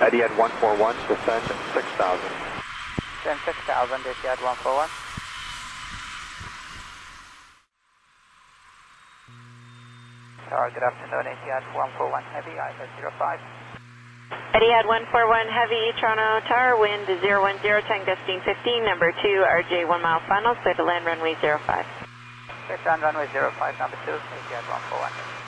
Etihad 141, descend 6,000. Descend 6,000, Etihad 141. Tower, good afternoon, Etihad 141 Heavy, IFS 05. Etihad 141 Heavy, Toronto Tower, wind 010, time gusting 15, number 2, RJ 1 mile final, clear to land runway 05. Clear to land runway 05, number 2, Etihad 141.